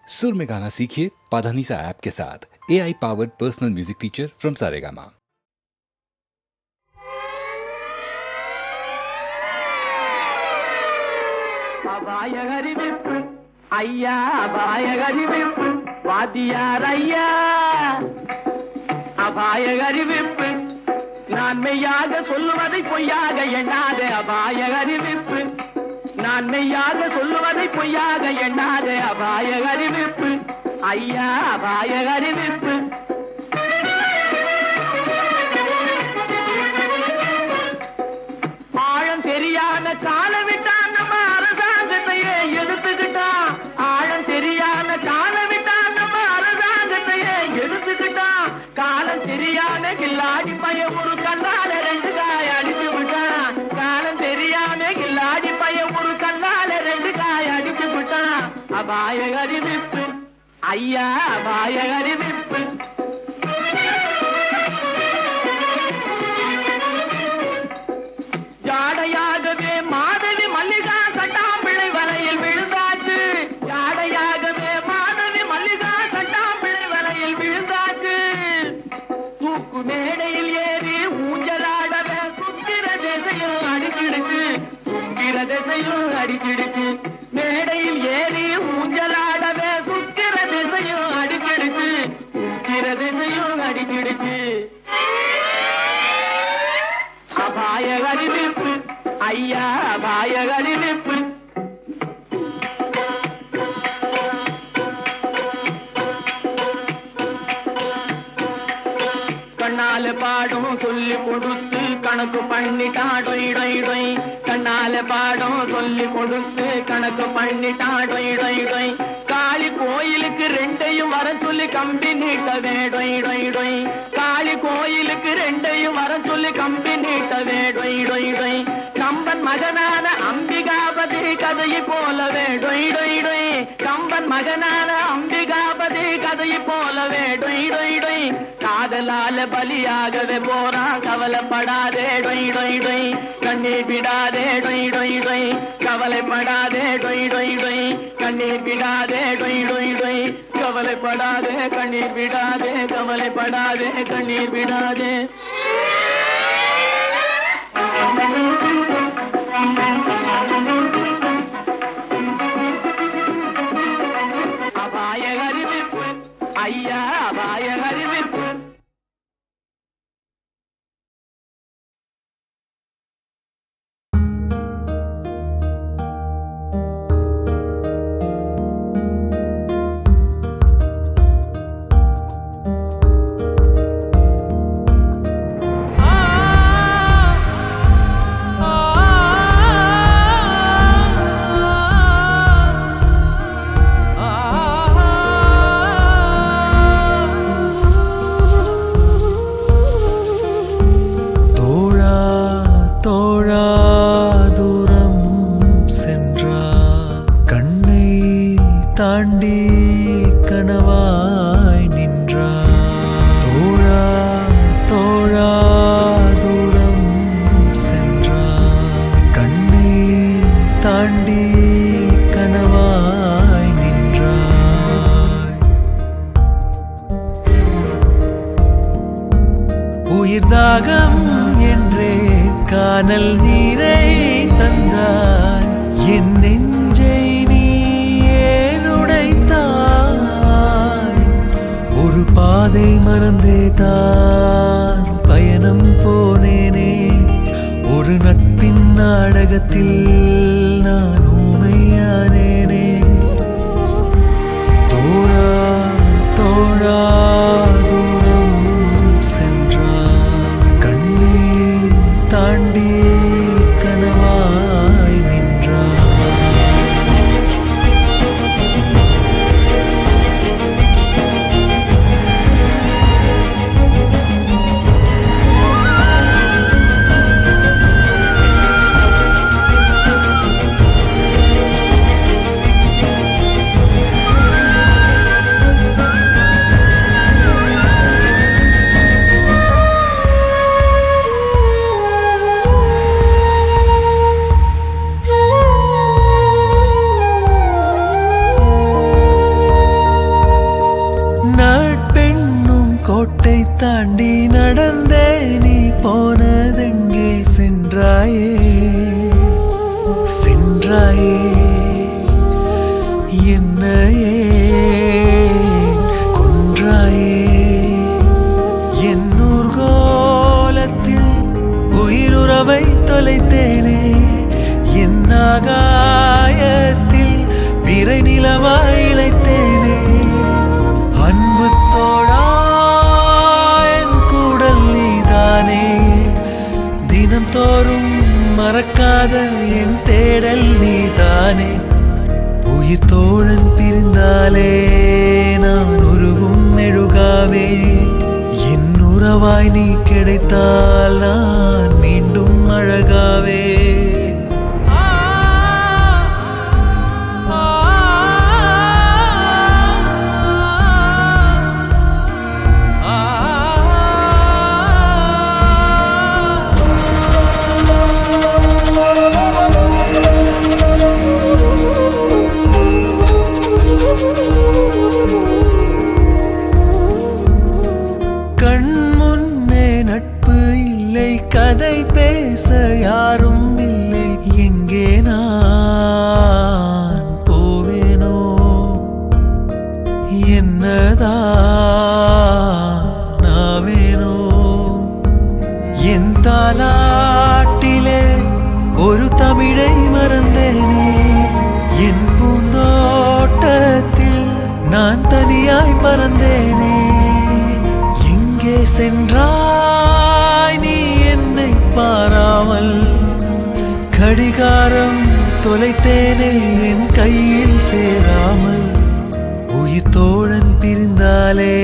सुर में गाना सीखिए पाधानीसा ऐप के साथ। AI powered personal music teacher from Saregama. அபாயகரிவிப்பு ஐயா அபாயகரிவிப்பு வாத்தியார் ஐயா அபாயகரிவிப்பு நான் மெய்யாக சொல்லுவதை பொய்யாக எண்ணாத அபாயகரிவிப்பு நான் மெய்யாக சொல்லுவதை பொய்யாக எண்ணாத அபாயகரிவிப்பு ஐயா அபாயகரிவிப்பு ஆழம் தெரியாத காலவிட்டான் நம்ம அரசாங்கத்தையே எடுத்துக்கிட்டான் ஆழம் தெரியாத காலவிட்டான் நம்ம அரசாங்கத்தையே எடுத்துக்கிட்டான் காலம் தெரியாத கில்லாடி பைய ஒரு கண்ணால ரெண்டு காய் அடிச்சு விட்டான் காலம் தெரியாத கில்லாடி பைய ஒரு கண்ணால ரெண்டு காய் அடிச்சு விட்டான் அபாயகரிவிப்பு ஐயா அபாயகரிவிப்பு ஜாடையாகவே மாதவி மல்லிகா சட்டாம்பிள்ளை வலையில் விழுந்தாச்சு ஜாடையாகவே மாதவி மல்லிகா சட்டாம்பிள்ளை வலையில் விழுந்தாச்சு தூக்கு மேடையில் ஏறி ஊஞ்சலாடவே சுக்கிர திசையும் அடிச்சிடுச்சு சுக்கிர திசையும் அடிச்சிடுச்சு மேடையில் ஏறி ஊஞ்சலாடவே சுக்கிர திசையும் அடிச்சிடுச்சு சுக்கிர திசையும் அடிச்சிடுச்சு அபாயகரிவிப்பு ஐயா அபாயகரிவிப்பு கண்ணால பாடம் சொல்லி கொடுத்து கணக்கு பண்ணிட்டான் டொய் டொய் டொய் கண்ணால பாடம் சொல்லி கொடுத்து கணக்கு பண்ணிட்டான் டொய் டொய் டொய் காளி கோயிலுக்கு ரெண்டையும் வர சொல்லி கம்பி நீட்டவே டொய் டொய் டொய் காளி கோயிலுக்கு ரெண்டையும் வர சொல்லி கம்பி நீட்டவே டொய் டொய் டொய் கம்பன் மகனான அம்பிகாபதி கதையை போலவே டொய் டொய் டொய் கம்பன் மகனான அம்பிகாபதி கதையை போலவே டொய் டொய் டொய் காதலால பலியாகவே போறான் கவலைப்படாதே டொய் டொய் டொய் கண்ணீர் விடாதே டொய் டொய் டொய் கவலைப்படாதே டொய் டொய் டொய் கண்ணீர் விடாதே டொய் டொய் டொய் கவலைப்படாதே கண்ணீர் விடாதே கவலைப்படாதே கண்ணீர் விடாதே அபாயகரிவிப்பு ஐயா அபாயகரிவிப்பு தாண்டி கனவாய் நின்றார் தோழா தோழா தூரம் சென்றார் கண்ணை தாண்டி கனவாய் நின்றார் உயிர்தாகம் என்றே கானல் நீரை தந்தாய் என் நெஞ்சை ஒரு பாதை மறந்தே தான் பயணம் போனேனே ஒரு நட்பின் நாடகத்தில் நான் ஊமையானேனே தோழா தோழா தூரம் சென்றார் கண்ணை தாண்டி கனவாய் நின்றார் என்னையே கொன்றாயே என் ஊர்கோலத்தில் உயிருறவை தொலைத்தேனே என் ஆகாயத்தில் பிறை நிலவாய் இழைத்தேனே அன்பு தோழா என் கூடல் நீதானே தினம் தோறும் மறக்காத என் தேடல் நீதானே உயிர் தோழன் பிரிந்தாலே நான் உருகும் மெழுகாவே என் உறவாய் நீ கிடைத்தால் நான் மீண்டும் அழகாவே கதை பேச யாரும் இல்லை எங்கே நான் போவேனோ என்னதானோ என் தாலாட்டிலே ஒரு தமிழை மறந்தேனே என் பூந்தோட்டத்தில் நான் தனியாய் பறந்தேனே எங்கே சென்றாய் நீ என்னை பாராமல் கடிகாரம் தொலைத்தேனே என் கையில் சேராமல் உயிர் தோழன் பிரிந்தாலே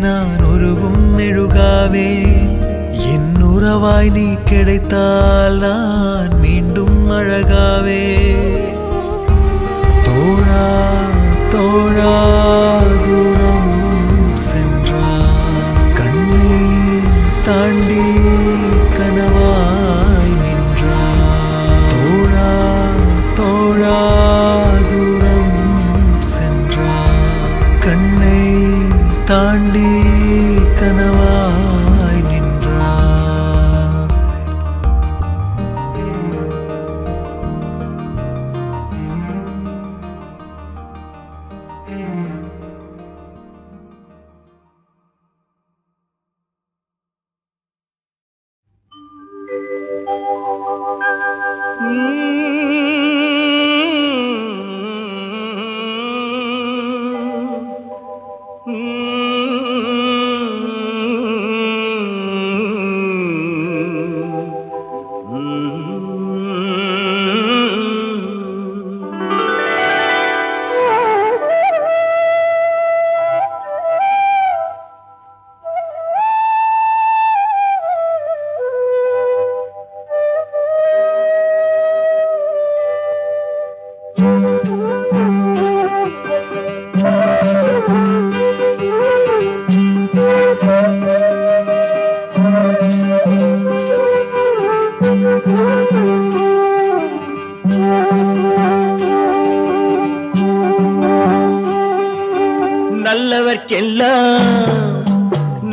நான் உருகும் மெழுகாவே என் உறவாய் நீ கிடைத்தால் நான் மீண்டும் அழகாவே தோழா தோழா தூரம் சென்றார் கண்ணீர் தாண்டி கனவாய் நின்றார் தோழா தோழா தூரம் சென்றார் கண்ணை தாண்டி கனவாய் நின்றார்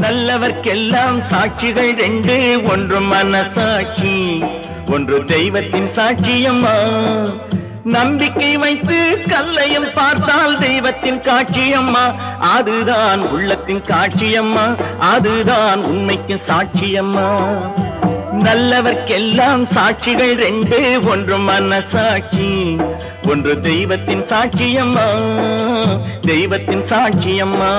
நல்லவர்க்கெல்லாம் சாட்சிகள் ரெண்டு, ஒன்று மனசாட்சி, ஒன்று தெய்வத்தின் சாட்சியம்மா. நம்பிக்கை வைத்து கல்லையும் பார்த்தால் தெய்வத்தின் காட்சியம்மா. அதுதான் உள்ளத்தின் காட்சியம்மா, அதுதான் உண்மைக்கு சாட்சியம்மா. நல்லவர்க்கெல்லாம் சாட்சிகள் ரெண்டு, ஒன்று மனசாட்சி, ஒன்று தெய்வத்தின் சாட்சியம்மா, தெய்வத்தின் சாட்சியம்மா.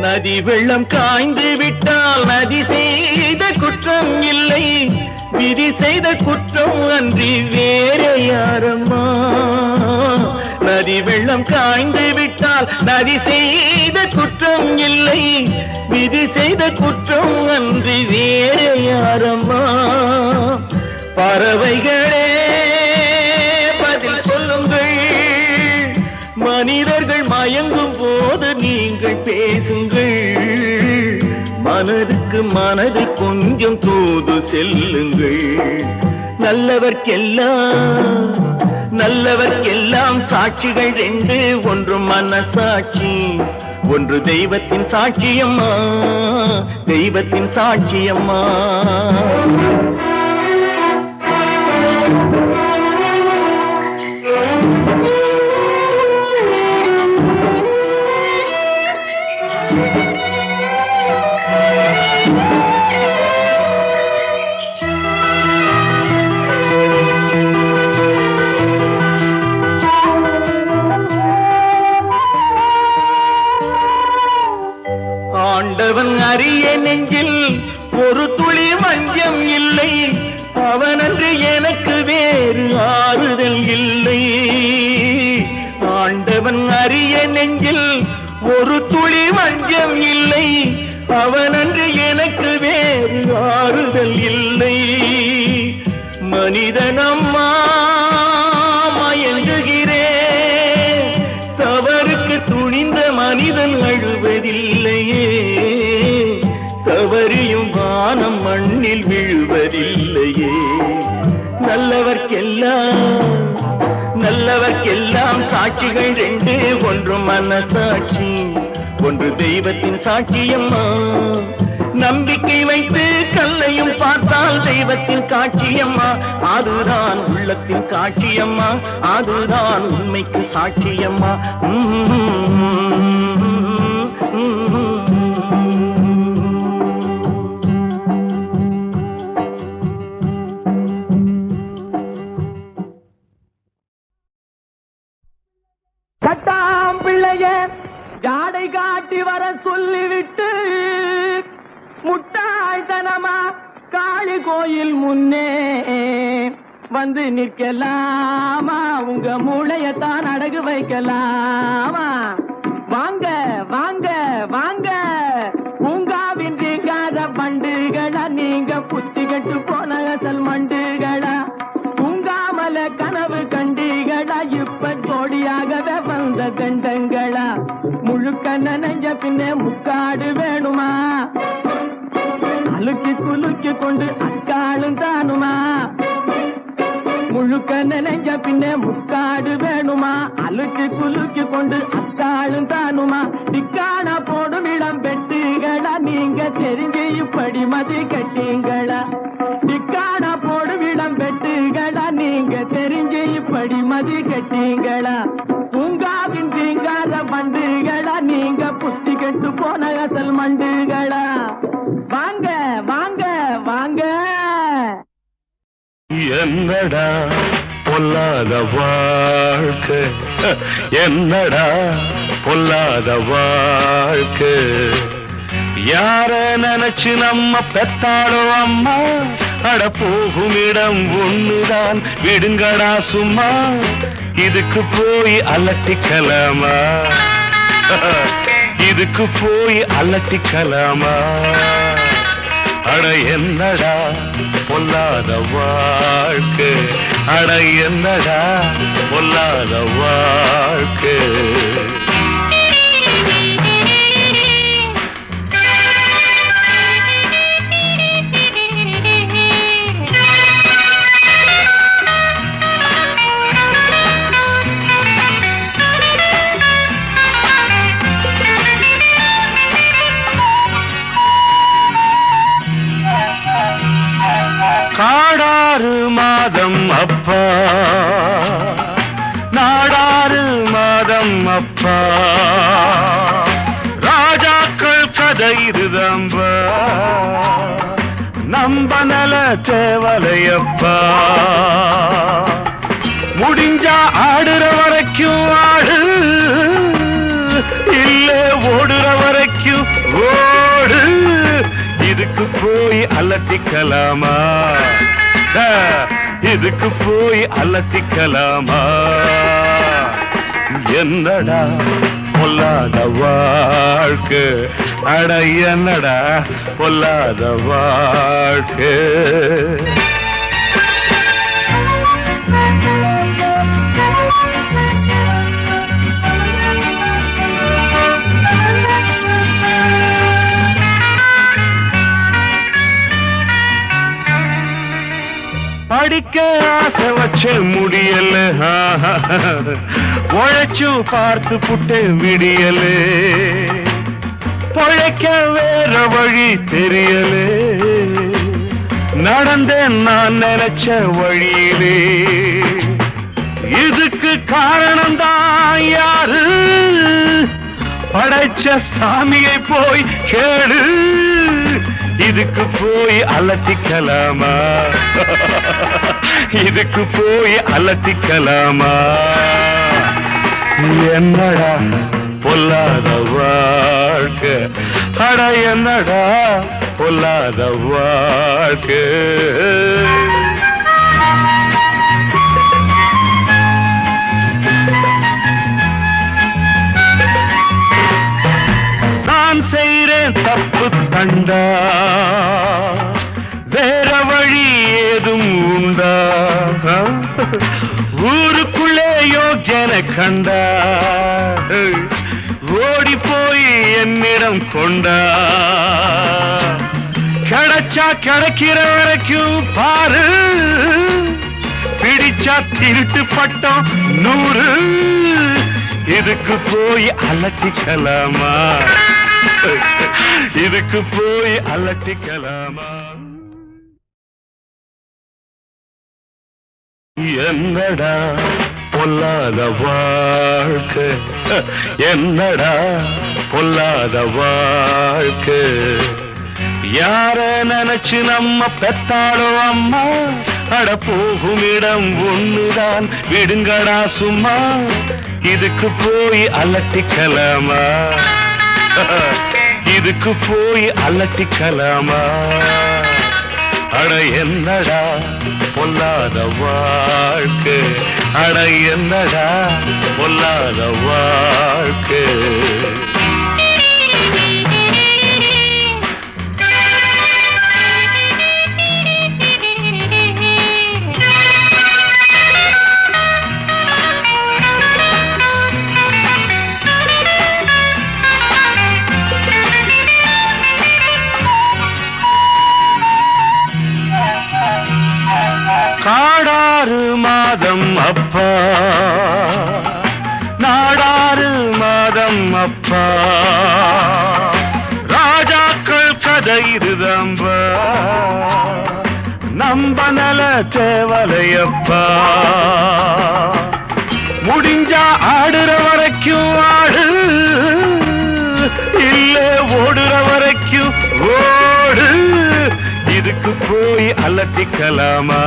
நதி வெள்ளம் காய்ந்து விட்டால் நதி செய்த குற்றம் இல்லை, விதி செய்த குற்றம் அன்றி வேற யாரம்மா. நதி வெள்ளம் காய்ந்து விட்டால் நதி செய்த குற்றம் இல்லை, விதி செய்த குற்றம் அன்றி வேற யாரம்மா. பறவைகளே பதில் சொல்லுங்கள், மனிதர்கள் மயங்கும் போது நீங்கள் பேசுங்கள், மனதுக்கு மனது கொஞ்சம் தூது செல்லுங்கள். நல்லவர்க்கெல்லாம் சாட்சிகள் ரெண்டு, ஒன்று மனசாட்சி, ஒன்று தெய்வத்தின் சாட்சியம்மா, தெய்வத்தின் சாட்சியம்மா. ஆண்டவன் அறிய நெஞ்சில் ஒரு துளி மஞ்சம் இல்லை, அவனன்று எனக்கு வேறு ஆறுதல் இல்லை. ஆண்டவன் அறிய நெஞ்சில் ஒரு துளி மஞ்சம் இல்லை, அவனன்று எனக்கு வேறு ஆறுதல் இல்லை. மனிதனம்மா மயங்குகிறேன், தவறுக்கு துணிந்த மனிதன் அழுவதில்லையே, தவறியும் வானம் மண்ணில் விழுவதில்லையே. நல்லவர்க்கெல்லாம் சாட்சிகள் ரெண்டு, ஒன்று மனசாட்சி, ஒன்று தெய்வத்தின் சாட்சியம்மா. நம்பிக்கை வைத்து கல்லையும் பார்த்தால் தெய்வத்தின் காட்சியம்மா, அதுதான் உள்ளத்தின் காட்சியம்மா, அதுதான் உண்மைக்கு சாட்சியம்மா. கட்டாம் பிள்ளைய ஜாடை காட்டி வர சொல்லிவிட்டு முட்டாள்தனமா காளி கோயில் முன்னே வந்து நிற்கலாமா, உங்க மூளையத்தான் அடகு வைக்கலாமா. வாங்க வாங்க வாங்க, பூங்காவின் தீங்காத பண்டுகளா, நீங்க புத்தி கட்டு போன அசல் மண்டுகளா. பூங்காமல கனவு கண்டிகளா, இப்ப ஜோடியாகவே வந்த கண்டங்களா. முழுக்க நனைஞ்ச பின்னே முக்காடு வேணுமா, அழுக்கி குலுக்கி கொண்டு அக்காளும் தானுமா. முழுக்க நனைஞ்ச பின்னே முக்காடு வேணுமா, அழுக்கி குலுக்கி கொண்டு அக்காளும் தானுமா. திக்கான போடும் இடம் பெட்டுகளா, நீங்க தெரிஞ்சு இப்படி மதி கட்டீங்களா. திக்கான போடும் இடம் பெட்டுகளா, நீங்க தெரிஞ்சு இப்படி மதி கட்டீங்களா. பூங்காவின் தீங்காத பண்டுகளா, நீங்க புத்தி கெட்டு போன அசல் மண்டுகளா. வாங்க வாங்க வாங்க. என்னடா பொல்லாத வாழ்க்கை, என்னடா பொல்லாத வாழ்க்கை. யார நினைச்சு நம்ம பெத்தாளோ அம்மா, அட போகும் இடம் ஒண்ணுதான், விடுங்கடா சும்மா. இதுக்கு போய் அலட்டிக்கலாமா, இதுக்கு போய் அலட்டிக்கலாமா. அட என்னடா பொல்லாத வாழ்க்கை, அட என்னடா பொல்லாத வாழ்க்கை. காடாறு மாதம் அப்பா, நாடாறு மாதம் அப்பா, ராஜாக்கள் கதை இருதம்பா, நம்ப நல தேவலையப்பா. முடிஞ்சா ஆடுற வரைக்கும் ஆடு, இல்ல ஓடுற வரைக்கும் ஓடு. இதுக்கு போய் அலட்டிக்கலாமா, இதுக்கு போய் அலட்டிக்கலாமா. என்னடா பொல்லாத வாழ்க்கை, அட என்னடா பொல்லாத வாழ்க்கை. படிக்க ஆசை வச்ச முடியல, உழைச்சு பார்த்து புட்டு விடியல, பொழைக்க வேற வழி தெரியல, நடந்தேன் நான் நினைச்ச வழியிலே. இதுக்கு காரணம் தான் யாரு? படைச்ச சாமியை போய் கேளு. இதுக்கு போய் அலட்டிக்கலாமா? இதுக்கு போய் அலட்டிக்கலாமா? என்னடா பொல்லாத வாழ்க்கை, அட என்னடா பொல்லாத வாழ்க்கை. நான் செய்றேன் தப்பு தண்டா, வேற வழி ஏதும் உண்டா? ஊருக்குள்ளே யோக்கியன கண்டா, ஓடி போய் என்னிடம் கொண்டா. கிடைச்சா கிடைக்கிற வரைக்கும் பாரு, பிடிச்சா திருட்டு பட்டம் 100. இதுக்கு போய் அலட்டிக்கலாமா? இதுக்கு போய் அலட்டிக்கலாமா? என்னடா பொல்லாத வாழ்க்கை, என்னடா பொல்லாத வாழ்க்கை. யார நினைச்சு நம்ம பெத்தாளோ அம்மா, அட போகும் இடம் ஒண்ணுதான், விடுங்கடா சும்மா. இதுக்கு போய் அலட்டிக்கலாமா? இதுக்கு போய் அலட்டிக்கலாமா? அட என்னடா பொல்லாத வாழ்க்கை, அட என்னடா பொல்லாத வாழ்க்கை. காடாறு மாதம் அப்பா, நாடாறு மாதம் அப்பா, ராஜாக்கள் கதை இருதம்பா, நம்ப நல தேவலையப்பா. முடிஞ்சா ஆடுற வரைக்கும் ஆடு, இல்ல ஓடுற வரைக்கும் ஓடு. இதுக்கு போய் அலட்டிக்கலாமா?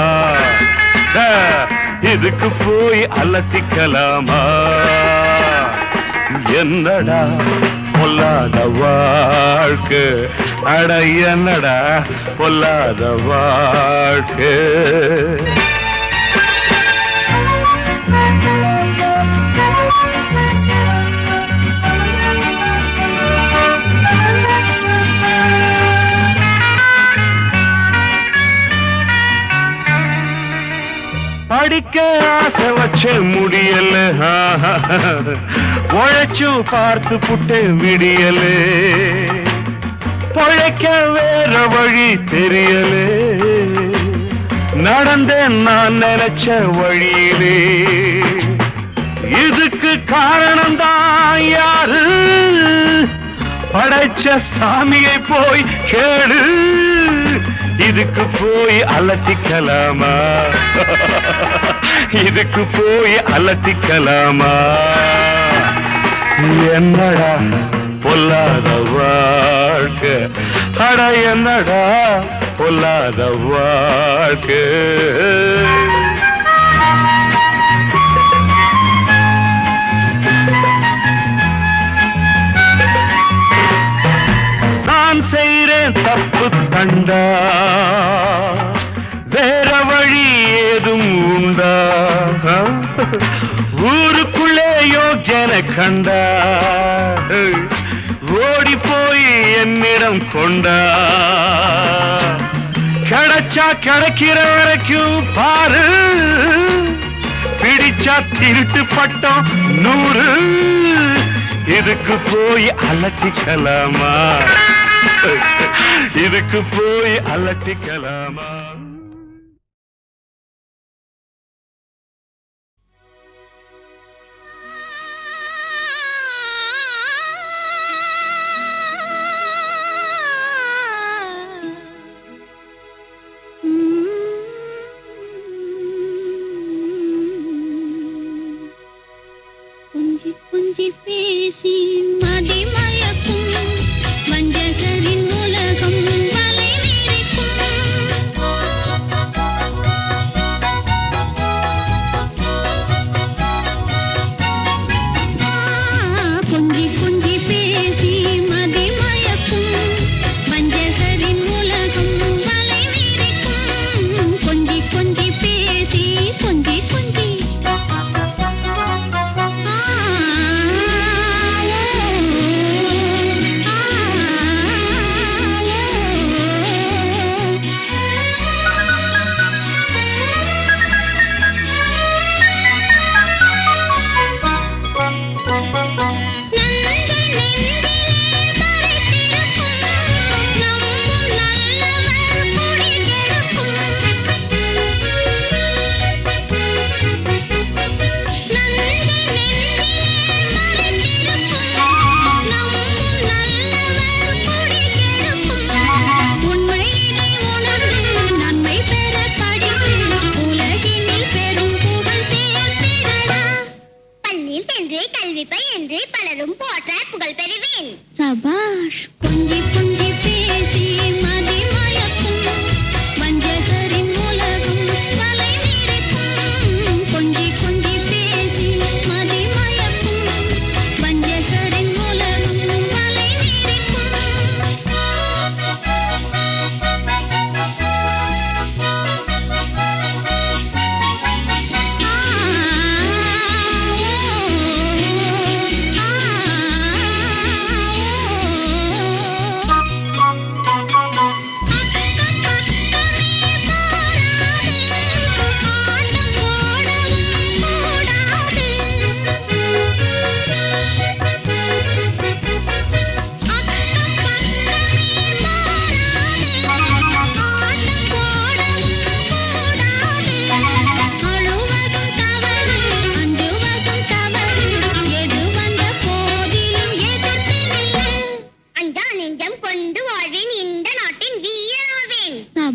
இதுக்கு போய் அலட்டிக்கலாமா? என்னடா பொல்லாத வாழ்க்கை, அட என்னடா பொல்லாத வாழ்க்கை. படிக்க ஆசை வச்ச முடியல, உழைச்சு பார்த்து புட்டு விடியல, பொழைக்க வேற வழி தெரியல, நடந்தேன் நான் நினைச்ச வழியிலே. இதுக்கு காரணம் தான் யாரு? படைச்ச சாமியை போய் கேளு. இதுக்கு போய் அலட்டிக்கலாமா? இதுக்கு போய் அலட்டிக்கலாமா? என்னடா பொல்லாத வாழ்க்கை, அட என்னடா பொல்லாத வாழ்க்கை. நான் செய்றேன் தப்பு தண்டா, வேற வழி ஏதும் உண்டா? ஊருக்குள்ளே யோக்கியன கண்டா, ஓடி போய் என்னிடம் கொண்டா. கிடைச்சா கிடைக்கிற வரைக்கும் பாரு, பிடிச்சா திருட்டு பட்டம் 100. இதுக்கு போய் அலட்டிக்கலாமா? இதுக்கு போய் அலட்டிக்கலாமா? கொஞ்சி பேசி மதிமயக்கும் வஞ்சகரின் உலகம் வலை கொஞ்சி கொஞ்சி பேசி மதிமயக்கும் வஞ்சகரின் உலகம் வலை கொஞ்சி கொஞ்சி பேசி கொஞ்சி கொஞ்சி சபாஷ் கொஞ்சி கொஞ்சி பேசி மதிமயக்கும் வஞ்சகரின் உலகம் வலை வீரக்கும் கொஞ்சி கொஞ்சி பேசி மதிமயக்கும் வஞ்சகரின் உலகம் வலை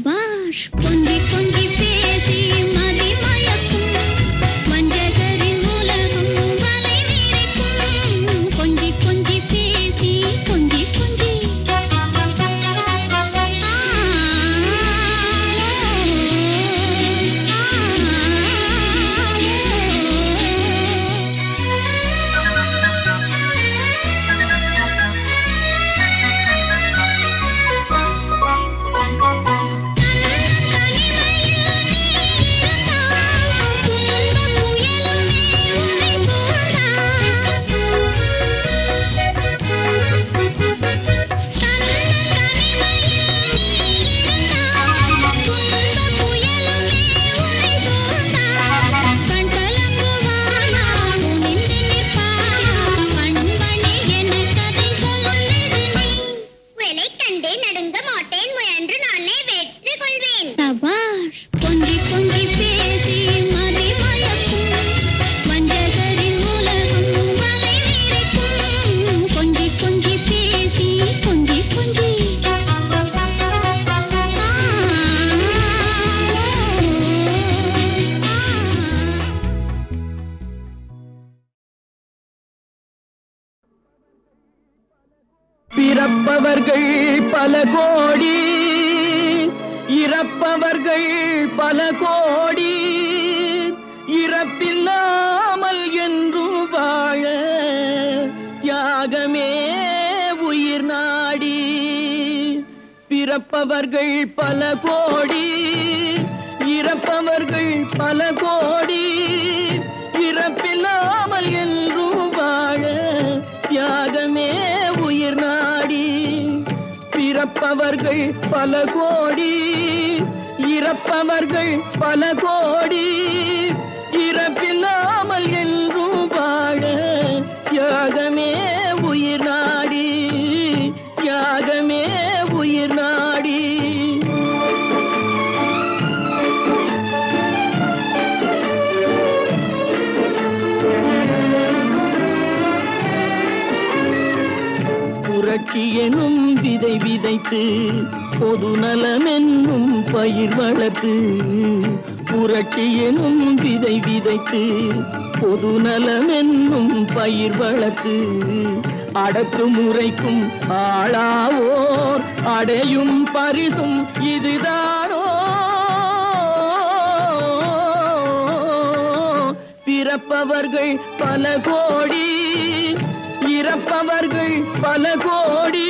சபாஷ் கொஞ்சி கொஞ்சி பேசி மதிமயக்கும் வஞ்சகரின் உலகம் வலை வீரக்கும் கொஞ்சி கொஞ்சி பேசி கொஞ்சி கொஞ்சி சபாஷ் கொஞ்சி கொஞ்சி பேசி மதிமயக்கும் வஞ்சகரின் உலகம் வலை வீரக்கும் கொஞ்சி கொஞ்சி பேசி கொஞ்சி கொஞ்சி பிறப்பவர்கள் பல கோடி இறப்பவர்கள் பல கோடி இறப்பில்லாமல் என்றும் வாழ தியாகமே உயிர் நாடி பிறப்பவர்கள் பல கோடி இறப்பவர்கள் பல கோடி இறப்பில்லாமல் என்றும் வாழ தியாகமே உயிர் நாடி பிறப்பவர்கள் பல கோடி இறப்பவர்கள் பல கோடி இறப்பில்லாமல் என்றும் வாழ தியாகமே உயிர் நாடி தியாகமே உயிர் நாடி புரட்சி எனும் விதை விதைத்து பொது நலம் என்னும் பயிர் வளர்த்து புரட்சி எனும் விதை விதைத்து பொது நலம் என்னும் பயிர் வளர்த்து அடக்குமுறைக்கும் ஆளாவோர் அடையும் பரிசும் இதுதானோ? பிறப்பவர்கள் பல கோடி, இறப்பவர்கள் பல கோடி,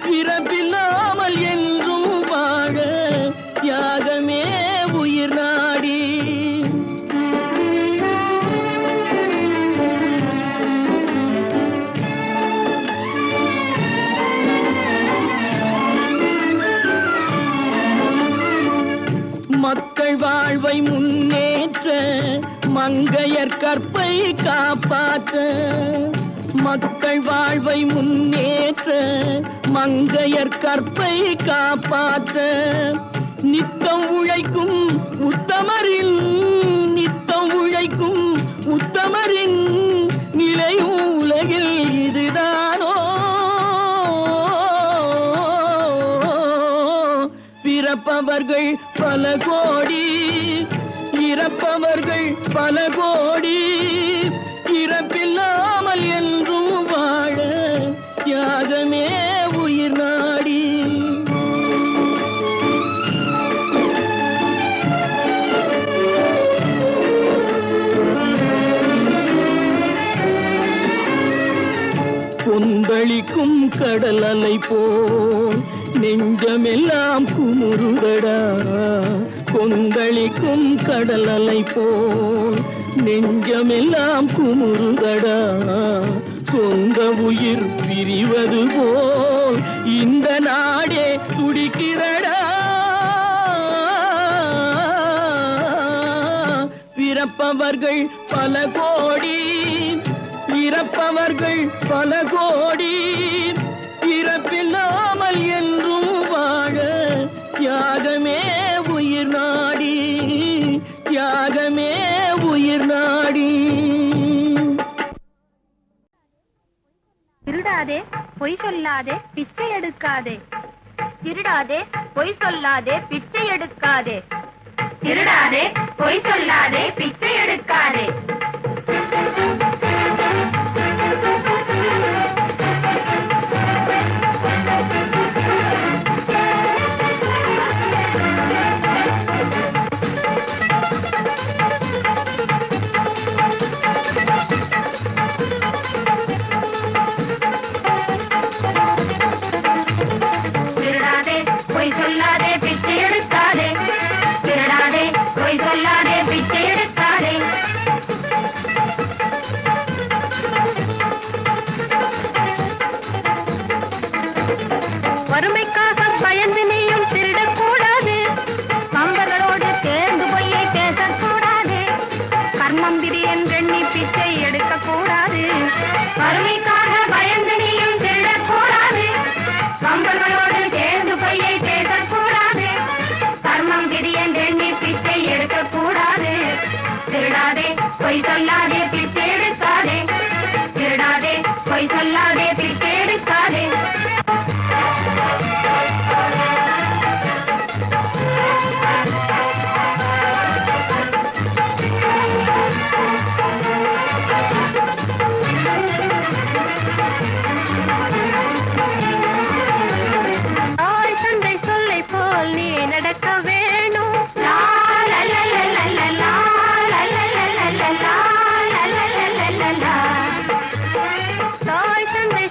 பிறப்பில்லாமல் என்றும் வாழ தியாகமே உயிர் நாடி. மக்கள் வாழ்வை முன்னேற்ற மங்கையர் கற்பை காப்பாற்ற, மக்கள் வாழ்வை முன்னேற்ற மங்கையர் கற்பை காப்பாற்ற, நித்தம் உழைக்கும் உத்தமரின், நித்தம் உழைக்கும் உத்தமரின் நிலையும் உலகில் இதுதானோ? பிறப்பவர்கள் பல கோடி, இறப்பவர்கள் பல கோடி, இறப்பில்லாமல் என்றும் வாழ தியாகமே உயிர் நாடி. கொந்தளிக்கும் கடல் அலை போல் நெஞ்சமெல்லாம் குமுறுதடா, கொந்தளிக்கும் கடல் அலை போல் நெஞ்சமெல்லாம் குமுறுதடா, சொந்த உயிர் பிரிவது போல் இந்த நாடே துடிக்கிறடா. பிறப்பவர்கள் பல கோடி, இறப்பவர்கள் பல கோடி, இறப்பில்லாமல் என்றும் வாழ தியாகமே உயிர் நாடி, தியாகமே உயிர் நாடி. திருடாதே பொய் சொல்லாதே பிச்சை எடுக்காதே, திருடாதே பொய் சொல்லாதே பிச்சை எடுக்காதே, திருடாதே பொய் சொல்லாதே பிச்சை எடுக்காதே. வறுமைக்காக பயந்து நீயும் திருடக்கூடாது, நண்பர்களோடு சேர்ந்து பொய்யை பேசக்கூடாது, கர்மம் விதி என்றெண்ணி பிச்சை எடுக்கக்கூடாது. வறுமைக்காக பயந்து நீயும் திருடக்கூடாது, நண்பர்களோடு சேர்ந்து பொய்யை பேசக்கூடாது, கர்மம் விதி என்றெண்ணி பிச்சை எடுக்கக்கூடாது. திருடாதே பொய் சொல்லாதே பிச்சை எடுக்காதே, திருடாதே பொய் சொல்லாதே பிச்சை எடுக்காதே. நடக்க வேணும் தாய் தந்தை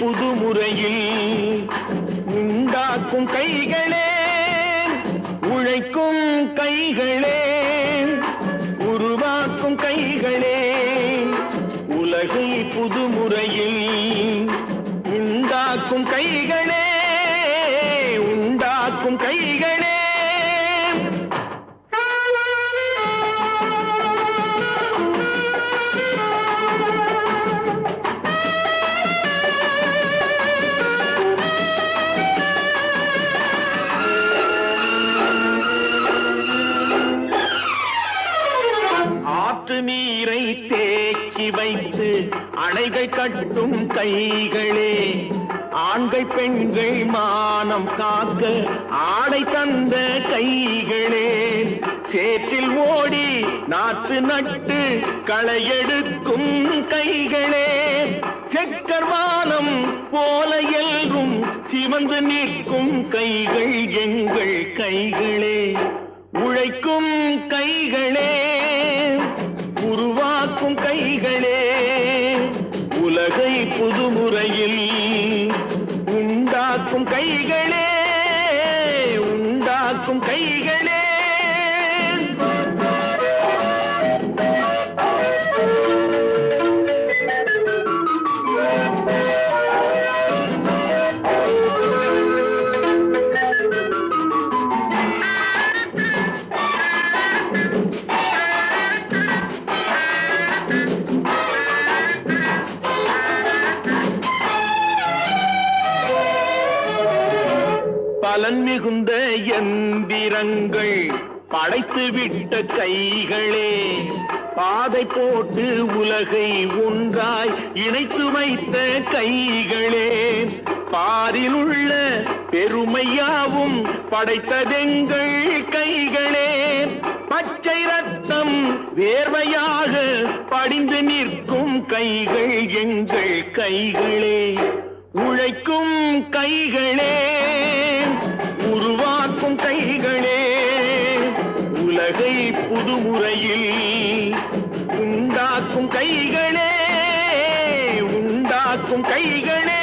புதுமுறையில் உண்டாக்கும் கைகளே, உழைக்கும் கைகளே, உருவாக்கும் கைகளே, உலகை புதுமுறையில் உண்டாக்கும் கைகளே, உண்டாக்கும் கைகளே. நீரை தேக்கி வைத்து அணைகள் கட்டும் கைகளே, ஆண்கள் பெண்கள் மானம் காக்க ஆடை தந்த கைகளே, சேற்றில் ஓடி நாற்று நட்டு களையெடுக்கும் கைகளே, செக்கர்வானம் போல எல்லும் சிவந்து நிற்கும் கைகள் எங்கள் கைகளே, உழைக்கும் கைகளே, உருவாக்கும் கைகளே, உலகை புதுமுறையில் உண்டாக்கும் கைகளே, உண்டாக்கும் கைகளே. பலன் மிகுந்த எந்திரங்கள் படைத்து விட்ட கைகளே, பாதை போட்டு உலகை ஒன்றாய் இணைத்து வைத்த கைகளே, பாரில் உள்ள பெருமையாவும் படைத்ததெங்கள் கைகளே, பச்சை ரத்தம் வேர்வையாக படிந்து நிற்கும் கைகள் எங்கள் கைகளே, உழைக்கும் கைகளே, உருவாக்கும் கைகளே, உலகை புதுமுறையில் உண்டாக்கும் கைகளே, உண்டாக்கும் கைகளே.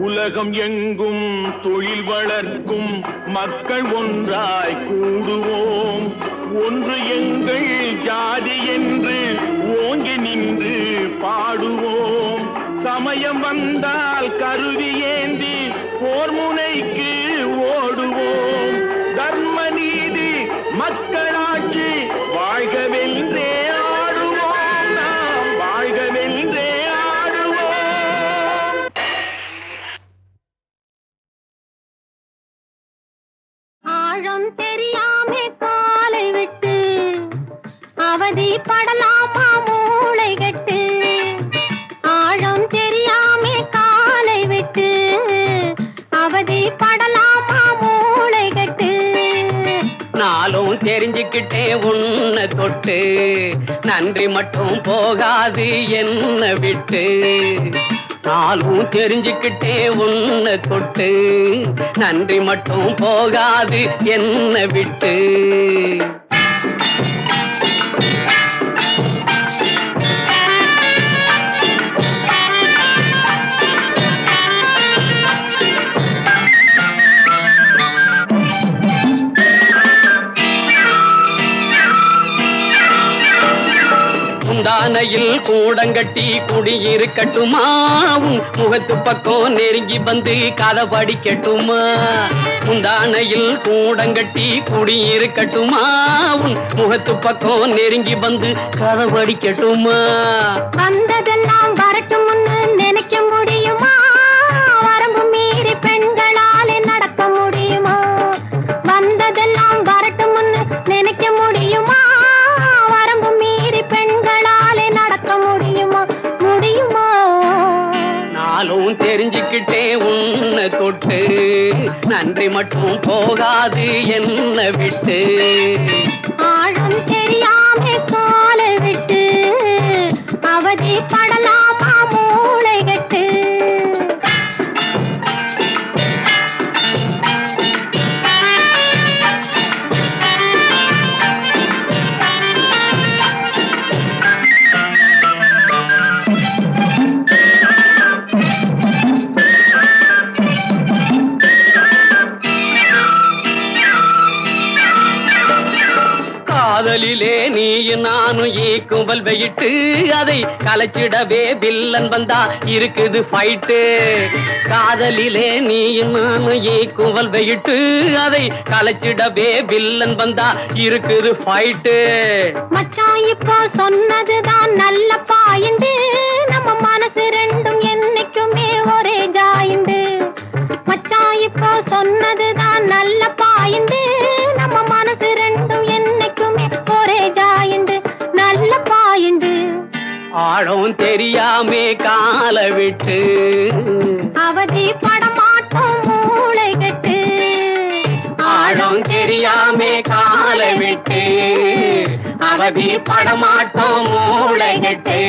உலகம் எங்கும் தொழில் வளர்க்கும் மக்கள் ஒன்றாய் கூடுவோம், ஒன்று எங்கள் ஜாதி என்று ஓங்கி நின்று பாடுவோம், சமயம் வந்தால் கருவி ஏந்தி போர் முனைக்கு ஓடுவோம், தர்ம நீதி மக்களாட்சி வாழ்கவென்றே ஆடுவோம், நாம் வாழ்கவென்றே தெரியாமே காலை விட்டு அவதிப்படலாமா மூளை கட்டு, ஆழம் தெரியாமே காலை விட்டு அவதிப்படலாமா மூளை கட்டு, நாளும் தெரிஞ்சுக்கிட்டே உன்னை தொட்டு நன்றி மட்டும் போகாது என்ன விட்டு, நாளும் தெரிஞ்சுக்கிட்டே உன்னை தொட்டு நன்றி மட்டும் போகாது என்ன விட்டு. முந்தானையில் கூடங்கட்டி குடியிருக்கட்டுமா, முகத்து பக்கம் நெருங்கி வந்து கதை படிக்கட்டுமா, முந்தானையில் கூடங்கட்டி குடியிருக்கட்டுமா, முகத்து பக்கம் நெருங்கி வந்து கதை படிக்கட்டுமா, வந்ததெல்லாம் வரட்டும் நினைக்க முடியுமா, வரம்பு மீறி பெண்களாலே நடக்க முடியுமா, வந்ததெல்லாம் வரட்டும் நினைக்க முடியுமா, வரம்பு மீறி பெண்களாலே நடக்க முடியுமா, முடியுமா, நாளும் தெரிஞ்சுக்கிட்டே உன்னை தொட்டு நன்றி மட்டும் போகாது என்ன விட்டு, ஆழம் தெரியாமே காலை விட்டு அவ படலாமா மூளை கட்டு காதலிலே நீயும் நானும் கும்பல் வையிட்டு அதை கலைச்சிடவே வில்லன் வந்தா இருக்குது ஃபைட்டு காதலிலே நீயும் நானும் கும்பல் வையிட்டு அதை கலைச்சிடவே வில்லன் வந்தா இருக்குது ஃபைட்டு மச்சான் இப்போ சொன்னதுதான் நல்ல பாயிண்டு நம்ம மனசு ரெண்டும் என்னைக்குமே ஒரே ஜாயிண்டு மச்சான் இப்போ சொன்னதுதான் நல்ல பாயிண்டு நம்ம மனசு ரெண்டும் என்னைக்குமே ஒரே ஜாயிண்டு நல்ல பாயிண்டு ஆழம் தெரியாமே கால விட்டு அவதி படமாட்டோம் மூளை கட்டு ஆழம் தெரியாமே கால விட்டு அவதி படமாட்டோம் மூளை கட்டு